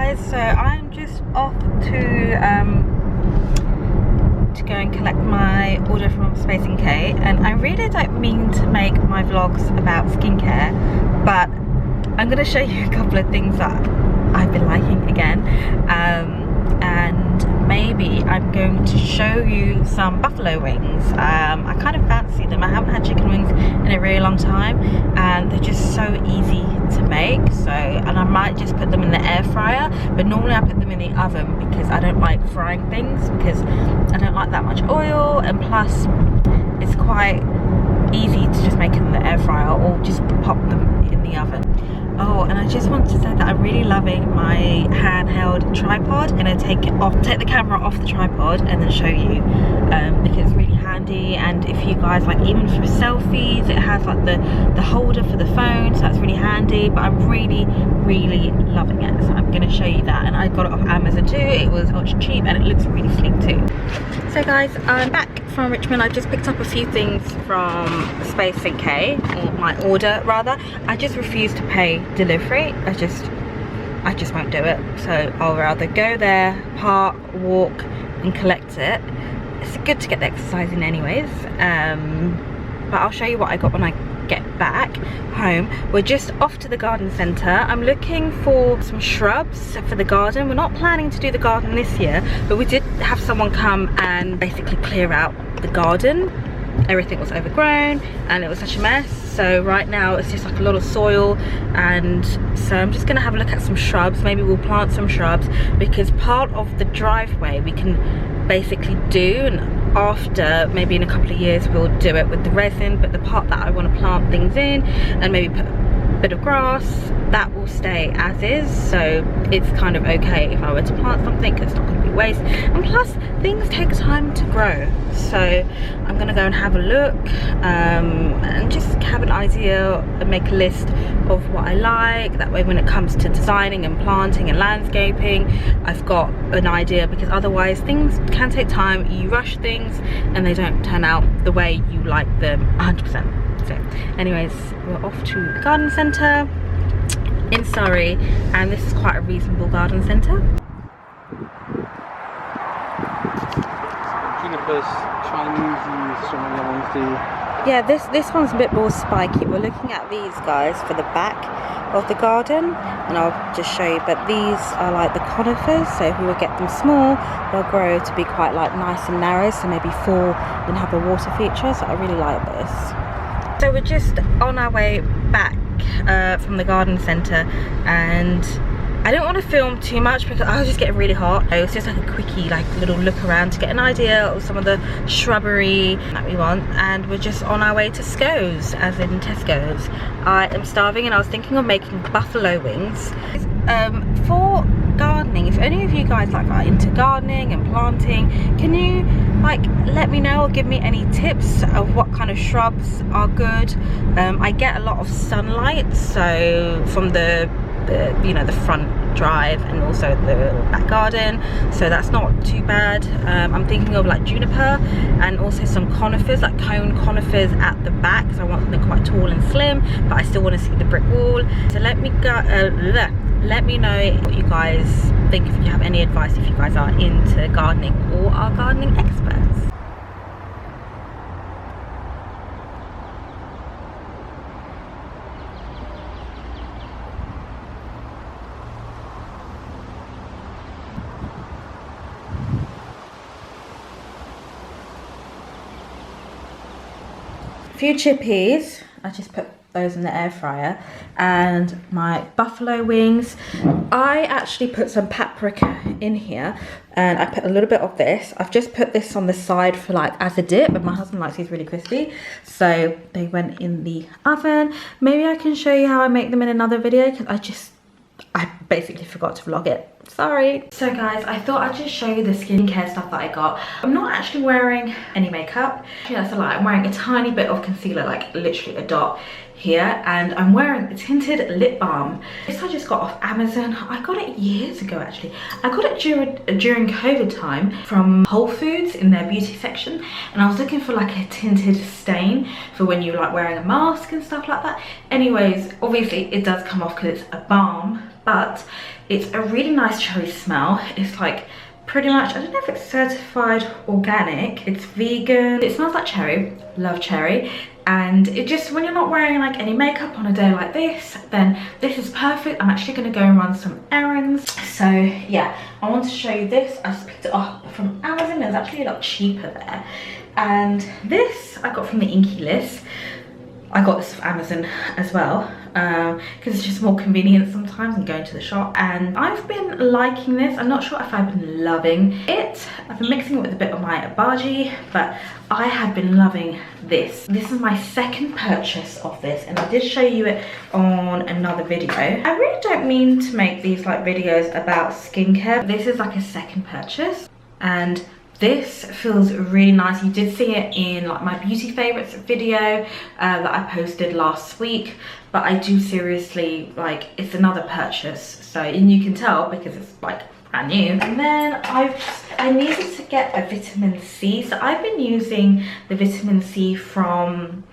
guys, so I'm just off to go and collect my order from Space Inkey, and I really don't mean to make my vlogs about skincare, but I'm going to show you a couple of things that I've been liking again, and maybe I'm going to show you some buffalo wings. I kind of fancy them. I haven't had chicken wings in a really long time, and they're just so easy to make. So, and I might just put them in the air fryer, but normally I put them in the oven because I don't like frying things, because I don't like that much oil, and plus it's quite easy to just make it in the air fryer or just pop them in the oven. Oh, and I just want to say that I'm really loving my handheld tripod. I'm gonna take the camera off the tripod and then show you, because it's really handy. And if you guys like, even for selfies, it has like the holder for the phone, so that's really handy. But I'm really loving it, so I'm gonna show you that. And I got it off Amazon too. It was ultra cheap and it looks really sleek too. So guys, I'm back from Richmond. I just picked up a few things from Space Inkey, or my order rather. I just refuse to pay delivery. I just won't do it. So I'll rather go there, park, walk and collect it. It's good to get the exercise in anyways, but I'll show you what I got when I get back home. We're just off to the garden centre. I'm looking for some shrubs for the garden. We're not planning to do the garden this year, but we did have someone come and basically clear out the garden. Everything was overgrown and it was such a mess, so right now it's just like a lot of soil. And so I'm just gonna have a look at some shrubs. Maybe we'll plant some shrubs, because part of the driveway we can basically do, and after maybe in a couple of years we'll do it with the resin, but the part that I want to plant things in and maybe put a bit of grass, that will stay as is. So it's kind of okay if I were to plant something, it's not going to be waste, and plus things take time to grow. So I'm gonna go and have a look, and just have an idea and make a list of what I like. That way when it comes to designing and planting and landscaping, I've got an idea, because otherwise things can take time. You rush things and they don't turn out the way you like them 100%. So anyways, we're off to the garden centre in Surrey, and this is quite a reasonable garden centre. Junipers, Chinese, some of the ones do. Yeah, this one's a bit more spiky. We're looking at these guys for the back of the garden, and I'll just show you. But these are like the conifers, so if we would get them small, they'll grow to be quite like nice and narrow, so maybe fall and have a water feature. So I really like this. So we're just on our way back from the garden centre, and I don't want to film too much because I was just getting really hot. It was just like a quickie, like little look around to get an idea of some of the shrubbery that we want. And we're just on our way to Sco's, as in Tesco's. I am starving, and I was thinking of making buffalo wings. For gardening, if any of you guys are into gardening and planting, can you like let me know or give me any tips of what kind of shrubs are good? I get a lot of sunlight, so from the you know, the front drive and also the back garden, so that's not too bad. I'm thinking of like juniper and also some conifers, like cone conifers at the back, because I want something quite tall and slim, but I still want to see the brick wall. So let me know what you guys think, if you have any advice, if you guys are into gardening or are gardening experts. Few chippies, I just put those in the air fryer, and my buffalo wings. I actually put some paprika in here, and I put a little bit of this. I've just put this on the side for like as a dip, but my husband likes these really crispy, so they went in the oven. Maybe I can show you how I make them in another video, because I basically forgot to vlog it. Sorry. So guys, I thought I'd just show you the skincare stuff that I got. I'm not actually wearing any makeup. Yeah, that's a lie. I'm wearing a tiny bit of concealer, like literally a dot here, and I'm wearing a tinted lip balm. This I just got off Amazon. I got it years ago actually. I got it during COVID time from Whole Foods in their beauty section, and I was looking for like a tinted stain for when you're like wearing a mask and stuff like that. Anyways, obviously it does come off because it's a balm, but it's a really nice cherry smell. It's like pretty much, I don't know if it's certified organic, it's vegan, it smells like cherry, love cherry. And it just, when you're not wearing like any makeup on a day like this, then this is perfect. I'm actually going to go and run some errands. So yeah, I want to show you this. I just picked it up from Amazon. It was actually a lot cheaper there. And this I got from the Inkey list. I got this from Amazon as well, because it's just more convenient sometimes than going to the shop. And I've been liking this. I'm not sure if I've been loving it. I've been mixing it with a bit of my Abaji, but I have been loving this. This is my second purchase of this, and I did show you it on another video. I really don't mean to make these like videos about skincare. This is like a second purchase, and this feels really nice. You did see it in like my beauty favorites video that I posted last week, but I do seriously, like, it's another purchase. So, and you can tell because it's like brand new. And then I needed to get a vitamin C. So I've been using the vitamin C from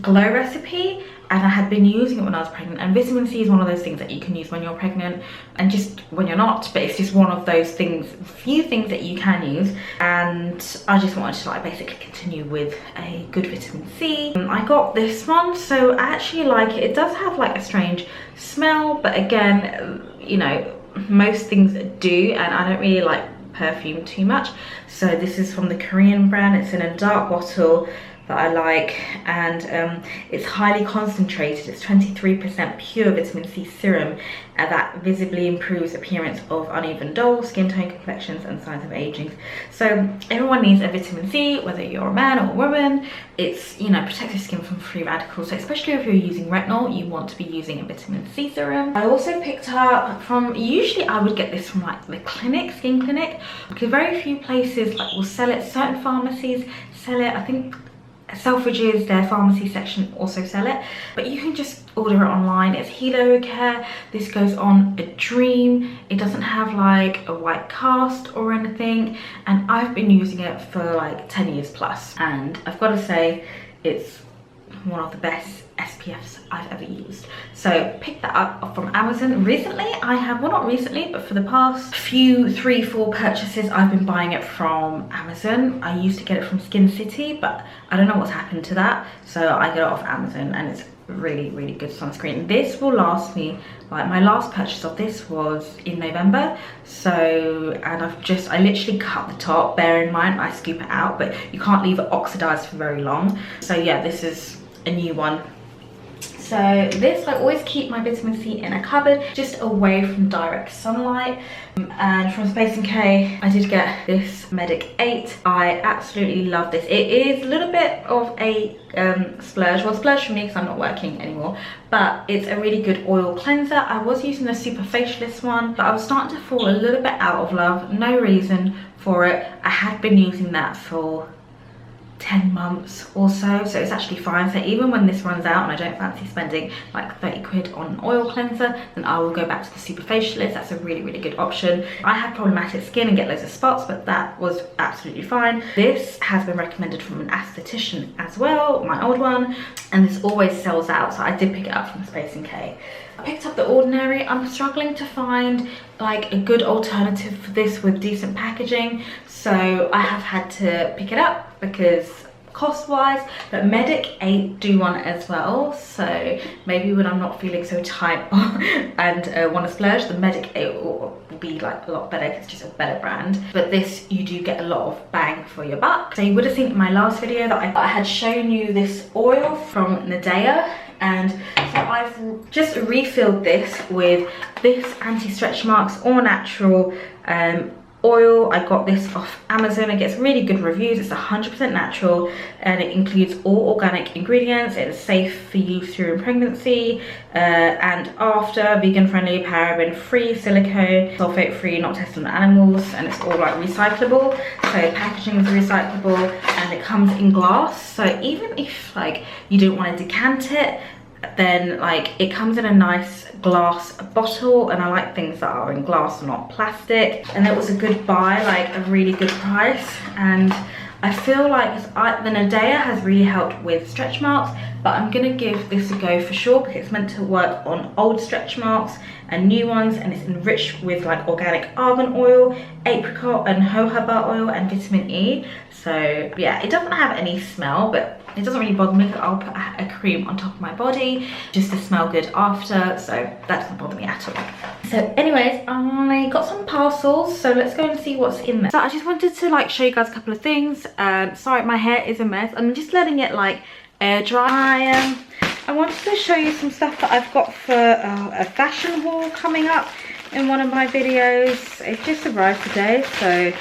Glow Recipe, and I had been using it when I was pregnant. And vitamin C is one of those things that you can use when you're pregnant and just when you're not, but it's just one of those things, few things that you can use. And I just wanted to like basically continue with a good vitamin C. I got this one, so I actually like it. It does have like a strange smell, but again, you know, most things do, and I don't really like perfume too much. So this is from the Korean brand. It's in a dark bottle that I like, and it's highly concentrated. It's 23% pure vitamin C serum that visibly improves appearance of uneven dull skin tone, complexions, and signs of aging. So everyone needs a vitamin C, whether you're a man or a woman. It's, you know, protects your skin from free radicals. So especially if you're using retinol, you want to be using a vitamin C serum. I also picked up from, usually I would get this from like the clinic, skin clinic, because very few places like will sell it. Certain pharmacies sell it. I think Selfridges, their pharmacy section, also sell it, but you can just order it online. It's Heliocare. This goes on a Dream. It doesn't have like a white cast or anything, and I've been using it for like 10 years plus, and I've got to say it's one of the best SPFs I've ever used. So picked that up from Amazon recently. I have, well, not recently, but for the past few 3-4 purchases, I've been buying it from Amazon. I used to get it from Skin City, but I don't know what's happened to that, so I get it off Amazon, and it's really good sunscreen. This will last me, like my last purchase of this was in November, so, and I literally cut the top. Bear in mind I scoop it out, but you can't leave it oxidized for very long. So yeah, this is a new one. So this, I always keep my vitamin C in a cupboard just away from direct sunlight. And from Space NK, I did get this Medic 8. I absolutely love this. It is a little bit of a splurge. Well, splurge for me because I'm not working anymore, but it's a really good oil cleanser. I was using the Super Facialist one, but I was starting to fall a little bit out of love. No reason for it. I had been using that for 10 months or so, so it's actually fine. So even when this runs out and I don't fancy spending like 30 quid on an oil cleanser, then I will go back to the Super Facialist. That's a really good option. I have problematic skin and get loads of spots, but that was absolutely fine. This has been recommended from an esthetician as well, my old one, and this always sells out, so I did pick it up from Space NK. I picked up The Ordinary. I'm struggling to find like a good alternative for this with decent packaging, so I have had to pick it up because cost wise, but Medic 8 do one as well, so maybe when I'm not feeling so tight and want to splurge, the Medic 8 will be like a lot better because it's just a better brand. But this, you do get a lot of bang for your buck. So you would have seen in my last video that I had shown you this oil from Nivea, and so I've just refilled this with this anti-stretch marks all natural oil. I got this off Amazon. It gets really good reviews. It's 100% natural, and it includes all organic ingredients. It is safe for use during pregnancy and after, vegan friendly, paraben free, silicone, sulfate free, not tested on animals, and it's all like recyclable. So packaging is recyclable, and it comes in glass, so even if like you don't want to decant it, then like it comes in a nice glass bottle, and I like things that are in glass and not plastic. And it was a good buy, like a really good price, and I feel like the Nordea has really helped with stretch marks, but I'm gonna give this a go for sure because it's meant to work on old stretch marks and new ones, and it's enriched with like organic argan oil, apricot and jojoba oil and vitamin E. So yeah, it doesn't have any smell, but it doesn't really bother me because I'll put a cream on top of my body just to smell good after, so that doesn't bother me at all. So anyways, I got some parcels, so let's go and see what's in there. So I just wanted to like show you guys a couple of things. Sorry, my hair is a mess. I'm just letting it like air dry. I wanted to show you some stuff that I've got for a fashion haul coming up in one of my videos. It just arrived today, so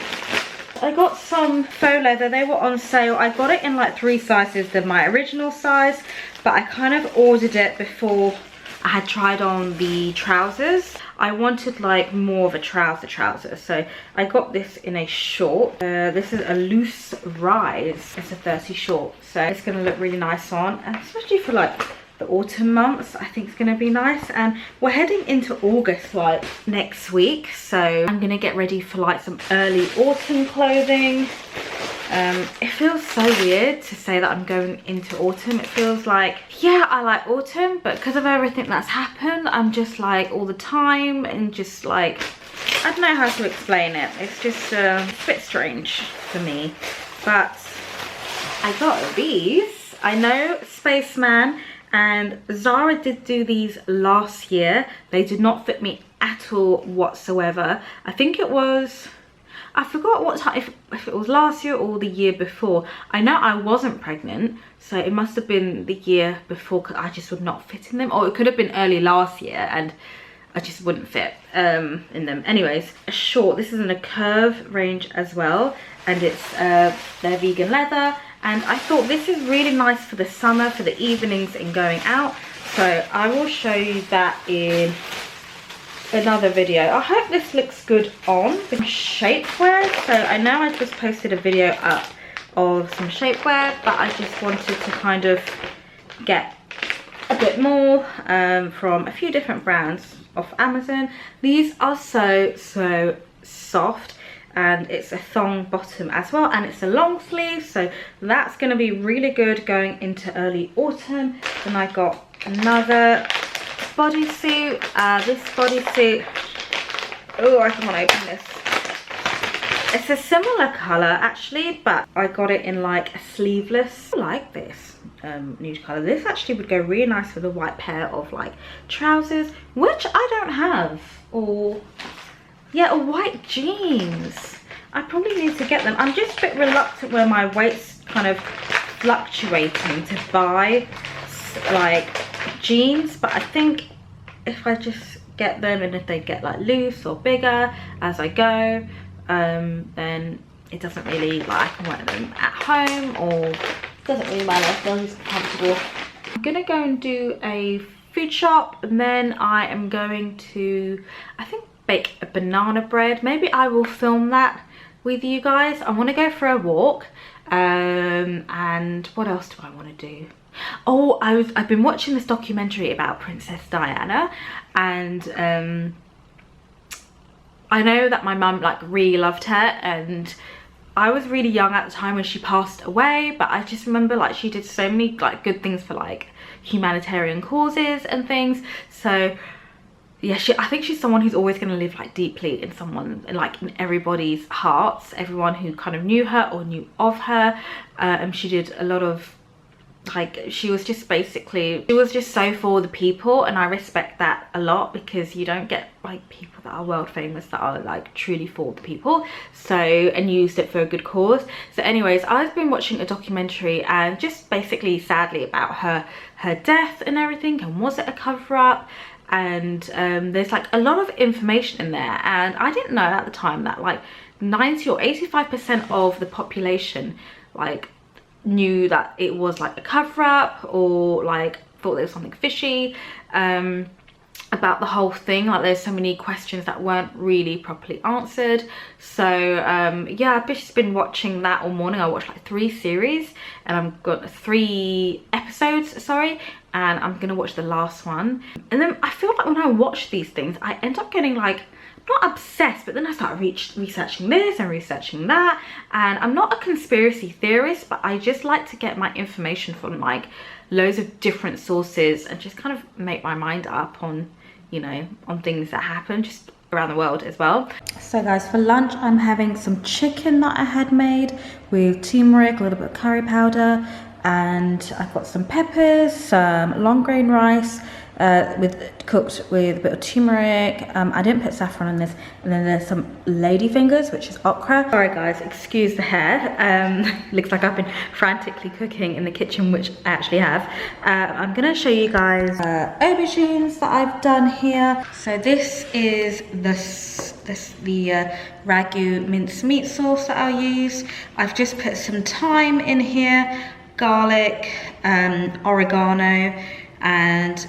I got some faux leather. They were on sale. I got it in like 3 sizes than my original size, but I kind of ordered it before I had tried on the trousers. I wanted like more of a trouser, so I got this in a short. This is a loose rise. It's a 30 short, so it's gonna look really nice on, and especially for like the autumn months, I think it's gonna be nice. And we're heading into August like next week, so I'm gonna get ready for like some early autumn clothing. It feels so weird to say that I'm going into autumn. It feels like, yeah, I like autumn, but because of everything that's happened, I'm just like all the time and just like, I don't know how to explain it. It's just a bit strange for me. But I got these. I know Spaceman and Zara did do these last year. They did not fit me at all whatsoever. I think it was, I forgot what time, if it was last year or the year before. I know I wasn't pregnant, so it must have been the year before because I just would not fit in them. Or it could have been early last year and I just wouldn't fit in them. Anyways, a short. This is in a curve range as well, and it's they're vegan leather. And I thought this is really nice for the summer, for the evenings and going out. So I will show you that in another video. I hope this looks good on. Shapewear. So I know I just posted a video up of some shapewear, but I just wanted to kind of get a bit more from a few different brands off Amazon. These are so soft, and it's a thong bottom as well, and it's a long sleeve, so that's going to be really good going into early autumn. Then I got another bodysuit. This bodysuit, oh, I don't want to open this. It's a similar color actually, but I got it in like a sleeveless. I like this nude color. This actually would go really nice with a white pair of like trousers, which I don't have, or yeah, or white jeans. I probably need to get them. I'm just a bit reluctant where my weight's kind of fluctuating to buy like jeans, but I think if I just get them, and if they get like loose or bigger as I go, then it doesn't really, like, I can wear them at home, or it doesn't really matter, they're just comfortable. I'm gonna go and do a food shop, and then I am going to, I think, bake a banana bread. Maybe I will film that with you guys. I want to go for a walk, and what else do I want to do? Oh, I've been watching this documentary about Princess Diana, and I know that my mum like really loved her, and I was really young at the time when she passed away, but I just remember like she did so many like good things for like humanitarian causes and things. So yeah, I think she's someone who's always going to live like deeply in someone, like in everybody's hearts, everyone who kind of knew her or knew of her. And she did a lot of, like, she was just basically, she was just so for the people, and I respect that a lot, because you don't get like people that are world famous that are like truly for the people, so, and used it for a good cause. So anyways, I've been watching a documentary, and just basically sadly about her death and everything, and was it a cover-up, and there's like a lot of information in there, and I didn't know at the time that like 90 or 85% of the population like knew that it was like a cover-up, or like thought there was something fishy about the whole thing. Like there's so many questions that weren't really properly answered. So yeah, I've just been watching that all morning. I watched like 3 series, and I've got 3 episodes, sorry, and I'm gonna watch the last one. And then I feel like when I watch these things, I end up getting like not obsessed, but then I started researching this and researching that. And I'm not a conspiracy theorist, but I just like to get my information from like loads of different sources and just kind of make my mind up on, you know, on things that happen just around the world as well. So guys, for lunch I'm having some chicken that I had made with turmeric, a little bit of curry powder, and I've got some peppers, some long grain rice, cooked with a bit of turmeric. I didn't put saffron on this, and then there's some lady fingers, which is okra. Sorry guys, excuse the hair. Looks like I've been frantically cooking in the kitchen, which I actually have. I'm gonna show you guys aubergines that I've done here. So this is the ragu minced meat sauce that I'll use. I've just put some thyme in here, garlic, oregano, and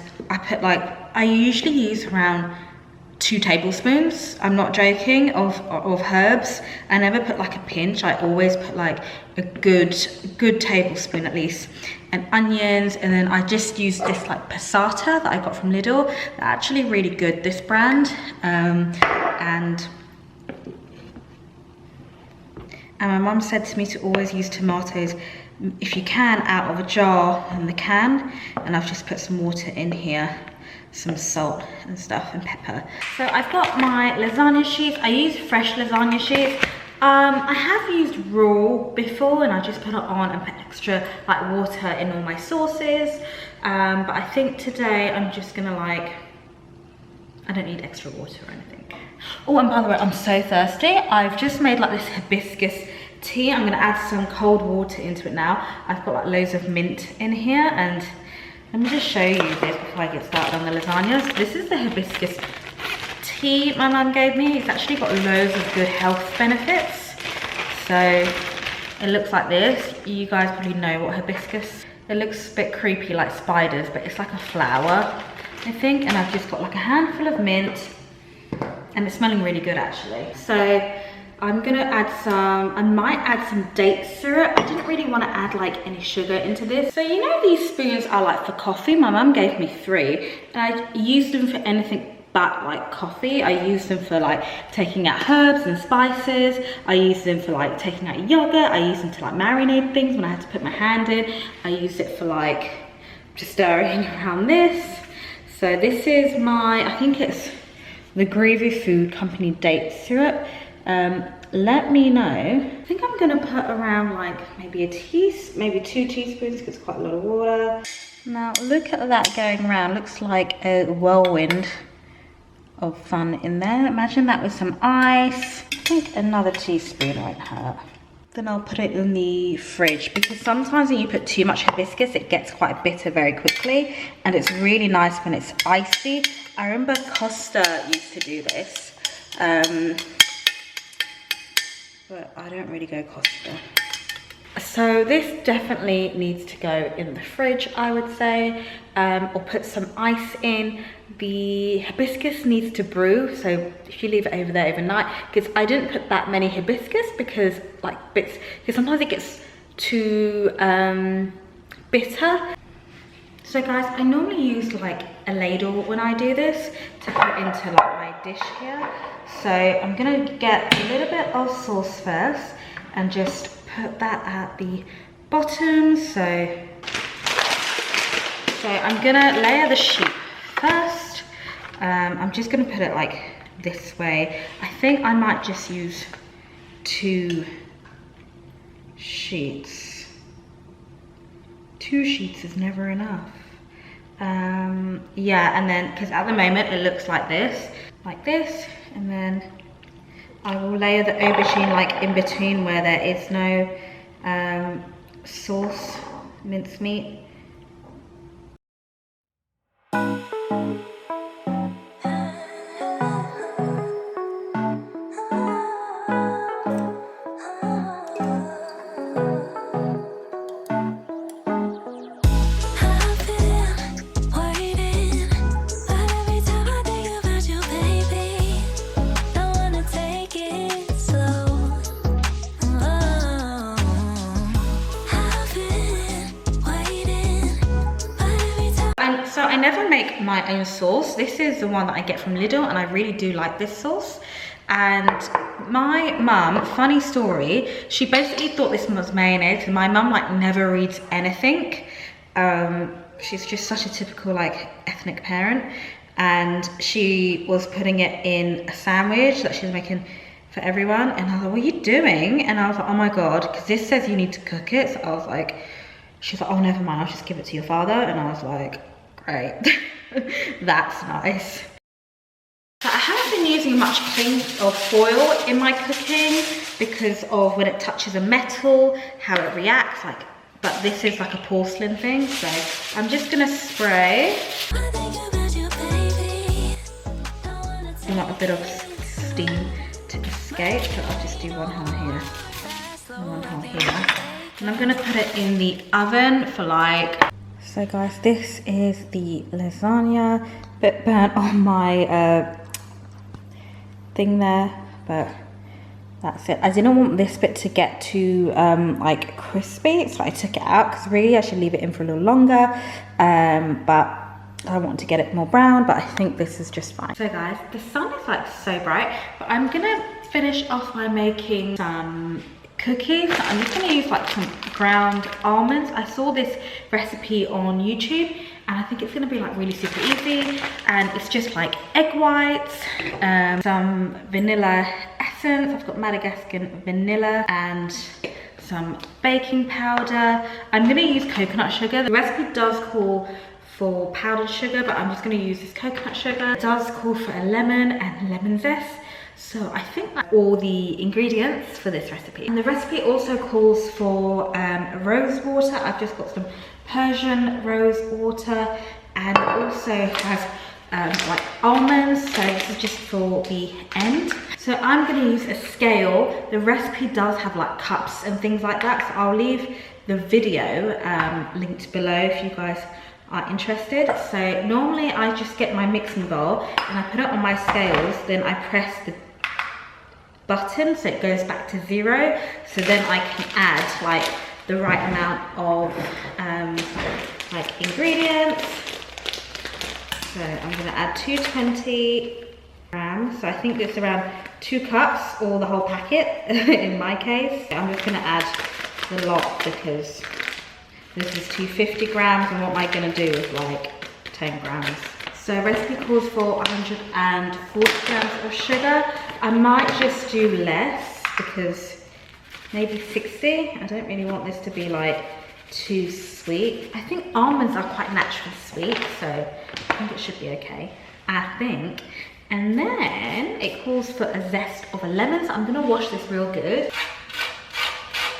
I usually use around 2 tablespoons, I'm not joking, of herbs. I never put like a pinch, I always put like a good tablespoon at least. And onions, and then I just use this like passata that I got from Lidl. They're actually really good, this brand. And my mum said to me to always use tomatoes, if you can, out of a jar in the can. And I've just put some water in here, some salt and stuff, and pepper. So I've got my lasagna sheets. I use fresh lasagna sheets. I have used raw before, and I just put it on and put extra like water in all my sauces. But I think today I'm just gonna I don't need extra water or anything. Oh, and by the way, I'm so thirsty. I've just made like this hibiscus tea. I'm gonna add some cold water into it now. I've got like loads of mint in here, and let me just show you this before I get started on the lasagna. So this is the hibiscus tea my mum gave me. It's actually got loads of good health benefits. So it looks like this. You guys probably know what hibiscus. It looks a bit creepy like spiders, but it's like a flower, I think. And I've just got like a handful of mint, and it's smelling really good actually. So I'm gonna add I might add some date syrup. I didn't really want to add like any sugar into this. So you know these spoons are like for coffee. My mum gave me 3, and I used them for anything but like coffee. I use them for like taking out herbs and spices. I use them for like taking out yogurt. I use them to like marinate things when I had to put my hand in. I use it for like just stirring around this. So this is I think it's the Groovy Food Company date syrup. Let me know. I think I'm gonna put around like maybe 2 teaspoons, because it's quite a lot of water. Now look at that going around. Looks like a whirlwind of fun in there. Imagine that with some ice. I think another teaspoon won't hurt. Then I'll put it in the fridge, because sometimes when you put too much hibiscus, it gets quite bitter very quickly, and it's really nice when it's icy. I remember Costa used to do this. But I don't really go Costa. So this definitely needs to go in the fridge, I would say, or put some ice in. The hibiscus needs to brew, so if you leave it over there overnight, because I didn't put that many hibiscus because sometimes it gets too bitter. So guys, I normally use like a ladle when I do this to put into like my dish here. So I'm gonna get a little bit of sauce first and just put that at the bottom. So I'm gonna layer the sheet first. I'm just gonna put it like this way. I think I might just use 2 sheets. 2 sheets is never enough. Yeah, and then because at the moment it looks like this, and then I will layer the aubergine like in between where there is no sauce, mincemeat. my own sauce. This is the one that I get from Lidl, and I really do like this sauce. And my mum, funny story, she basically thought this was mayonnaise. My mum like never reads anything. She's just such a typical like ethnic parent, and she was putting it in a sandwich that she was making for everyone, and I was like, what are you doing? And I was like, oh my god, because this says you need to cook it. So I was like, she's like, oh never mind, I'll just give it to your father. And I was like, great. That's nice. I haven't been using much cling or foil in my cooking because of when it touches a metal, how it reacts, like, but this is like a porcelain thing, so I'm just gonna spray. I want a bit of steam to escape, so I'll just do one hole here and one hole here. And I'm gonna put it in the oven for like... So guys, this is the lasagna. Bit burnt on my thing there, but that's it. I didn't want this bit to get too like crispy, so I took it out, because really I should leave it in for a little longer, but I want to get it more brown, but I think this is just fine. So guys, the sun is like so bright, but I'm gonna finish off by making some cookies. So I'm just gonna use like some ground almonds. I saw this recipe on YouTube, and I think it's gonna be like really super easy, and it's just like egg whites, some vanilla essence. I've got Madagascan vanilla and some baking powder. I'm gonna use coconut sugar. The recipe does call for powdered sugar, but I'm just gonna use this coconut sugar. It does call for a lemon and lemon zest. So I think that's all the ingredients for this recipe. And the recipe also calls for rose water. I've just got some Persian rose water, and it also has like almonds, so this is just for the end. So I'm going to use a scale. The recipe does have like cups and things like that, so I'll leave the video linked below if you guys are interested. So normally I just get my mixing bowl and I put it on my scales, then I press the button so it goes back to 0, so then I can add like the right amount of like ingredients. So I'm going to add 220 grams, so I think it's around 2 cups or the whole packet in my case. I'm just going to add the lot because this is 250 grams, and what am I going to do with like 10 grams? So recipe calls for 140 grams of sugar. I might just do less, because maybe 60. I don't really want this to be like too sweet. I think almonds are quite naturally sweet, so I think it should be okay, I think. And then it calls for a zest of a lemon, so I'm gonna wash this real good.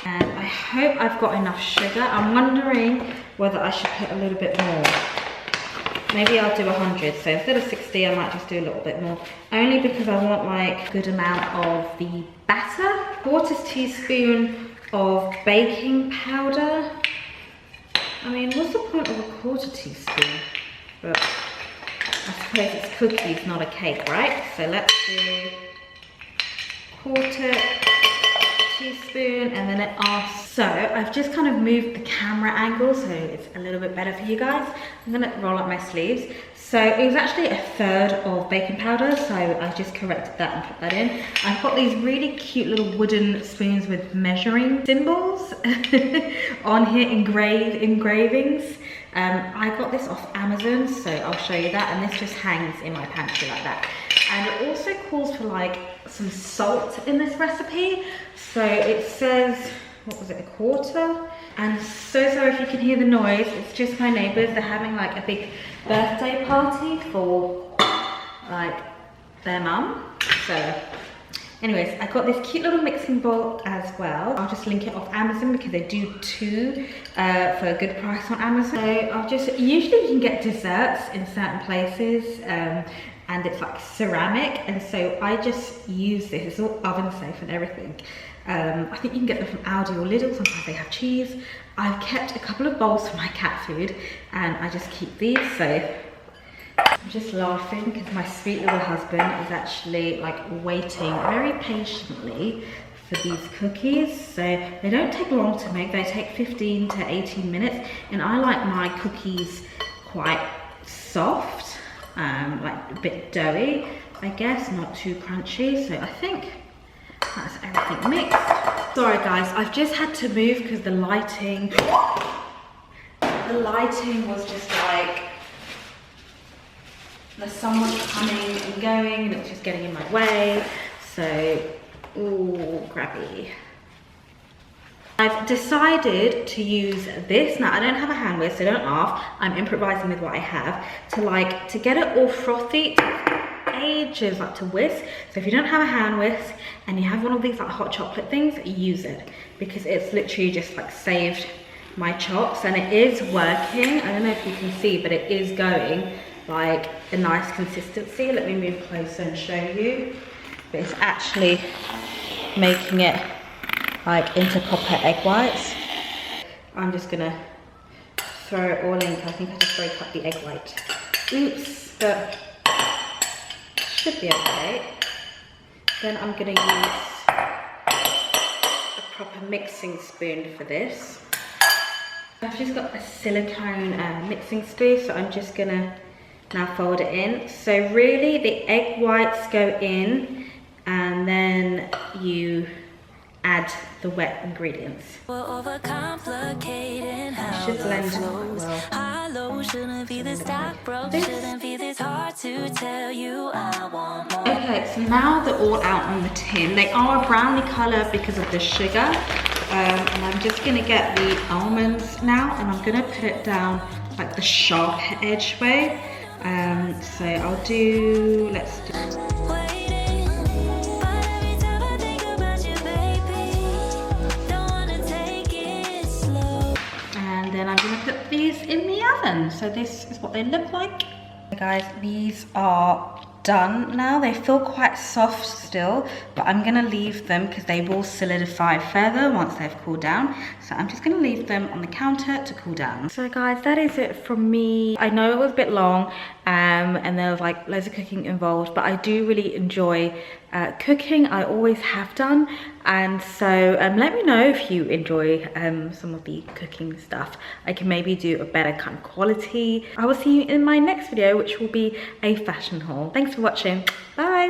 And I hope I've got enough sugar. I'm wondering whether I should put a little bit more. Maybe I'll do 100, so instead of 60 I might just do a little bit more, only because I want like a good amount of the batter. 1/4 teaspoon of baking powder. I mean, what's the point of a 1/4 teaspoon? But I suppose it's cookies, not a cake, right? So let's do 1/4 teaspoon, and then it asks. So I've just kind of moved the camera angle so it's a little bit better for you guys. I'm gonna roll up my sleeves. So it was actually 1/3 of baking powder, so I just corrected that and put that in. I've got these really cute little wooden spoons with measuring symbols on here, engravings. I got this off Amazon, so I'll show you that, and this just hangs in my pantry like that. And it also calls for like some salt in this recipe. So it says, what was it, 1/4? And so sorry if you can hear the noise, it's just my neighbours. They're having like a big birthday party for like their mum. So anyways, I got this cute little mixing bowl as well. I'll just link it off Amazon because they do 2 for a good price on Amazon. So I'll just, usually you can get desserts in certain places, and it's like ceramic, and so I just use this. It's all oven safe and everything. I think you can get them from Aldi or Lidl. Sometimes they have cheese. I've kept a couple of bowls for my cat food, and I just keep these. So I'm just laughing because my sweet little husband is actually like waiting very patiently for these cookies. So they don't take long to make. They take 15 to 18 minutes, and I like my cookies quite soft. like a bit doughy, I guess, not too crunchy. So I think that's everything mixed. Sorry guys, I've just had to move because the lighting was just like, the sun was coming and going and it was just getting in my way. So, ooh, grabby. I've decided to use this. Now I don't have a hand whisk, so don't laugh. I'm improvising with what I have to get it all frothy. It takes ages like to whisk. So if you don't have a hand whisk and you have one of these like hot chocolate things, use it, because it's literally just like saved my chops, and it is working. I don't know if you can see, but it is going like a nice consistency. Let me move closer and show you. But it's actually making it like into proper egg whites. I'm just gonna throw it all in. I think I just broke up the egg white. Oops, but should be okay. Then I'm gonna use a proper mixing spoon for this. I've just got a silicone mixing spoon, so I'm just gonna now fold it in. So really the egg whites go in and then you add the wet ingredients. It should blend quite well. Okay, so now they're all out on the tin. They are a browny colour because of the sugar. And I'm just gonna get the almonds now, and I'm gonna put it down like the sharp edge way. So I'll do, let's do. And then I'm gonna put these in the oven. So this is what they look like. Guys, these are done now. They feel quite soft still, but I'm gonna leave them because they will solidify further once they've cooled down. So I'm just gonna leave them on the counter to cool down. So guys, that is it from me. I know it was a bit long and there was like loads of cooking involved, but I do really enjoy cooking. I always have done, and so let me know if you enjoy some of the cooking stuff. I can maybe do a better kind of quality. I will see you in my next video, which will be a fashion haul. Thanks for watching. Bye.